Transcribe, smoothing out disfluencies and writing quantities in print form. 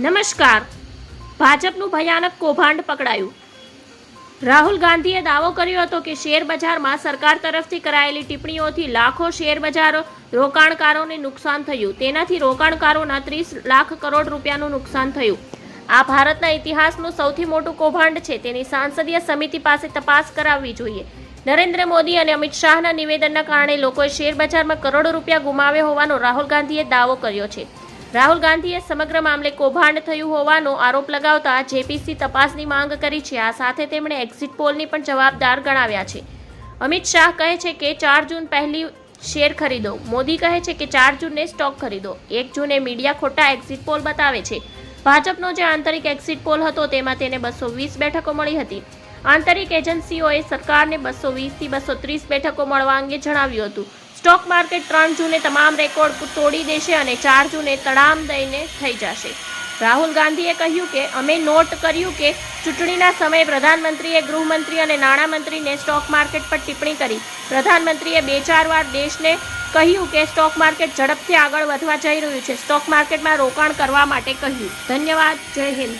નમસ્કાર. ભાજપનું ભયાનક કૌભાંડ પકડાયું. રાહુલ ગાંધીએ દાવો કર્યો હતો કે શેર બજારમાં સરકાર તરફથી કરાયેલી ટિપ્પણીઓથી લાખો શેર બજાર રોકાણકારોને નુકસાન થયું. તેનાથી રોકાણકારોના 30 લાખ કરોડ રૂપિયાનું નુકસાન થયું. આ ભારતના ઇતિહાસનું સૌથી મોટું કૌભાંડ છે. તેની સાંસદીય સમિતિ પાસે તપાસ કરાવવી જોઈએ. નરેન્દ્ર મોદી અને અમિત શાહના નિવેદનના કારણે લોકોએ શેર બજારમાં કરોડો રૂપિયા ગુમાવ્યા હોવાનો રાહુલ ગાંધીએ દાવો કર્યો છે. રાહુલ ગાંધીએ સમગ્ર મામલે કૌભાંડ થયું હોવાનો આરોપ લગાવતા જેપીસી તપાસની માંગ કરી છે. આ સાથે તેમણે એક્ઝિટ પોલની પણ જવાબદાર ગણાવ્યા છે. અમિત શાહ કહે છે કે 4 જૂન પહેલી શેર ખરીદો. મોદી કહે છે કે 4 જૂને સ્ટોક ખરીદો. 1 જૂને મીડિયા ખોટા એક્ઝિટ પોલ બતાવે છે. ભાજપનો જે આંતરિક એક્ઝિટ પોલ હતો તેમાં તેને 220 બેઠકો મળી હતી. આંતરિક એજન્સીઓએ સરકારને 220 થી 230 બેઠકો મળવા અંગે જણાવ્યું હતું. સ્ટોક માર્કેટ 3 જૂને તમામ રેકોર્ડ તોડી દેશે અને 4 જૂને તડામ દઈને થઈ જશે. રાહુલ ગાંધીએ કહ્યું કે અમે નોટ કર્યું કે ચૂંટણીના સમયે પ્રધાનમંત્રીએ ગૃહમંત્રી અને નાણામંત્રીને સ્ટોક માર્કેટ પર ટિપ્પણી કરી. પ્રધાનમંત્રીએ 2-4 વાર દેશને કહ્યું કે સ્ટોક માર્કેટ ઝડપથી આગળ વધવા જઈ રહ્યું છે. સ્ટોક માર્કેટમાં રોકાણ કરવા માટે કહ્યું. ધન્યવાદ. જય હિન્દ.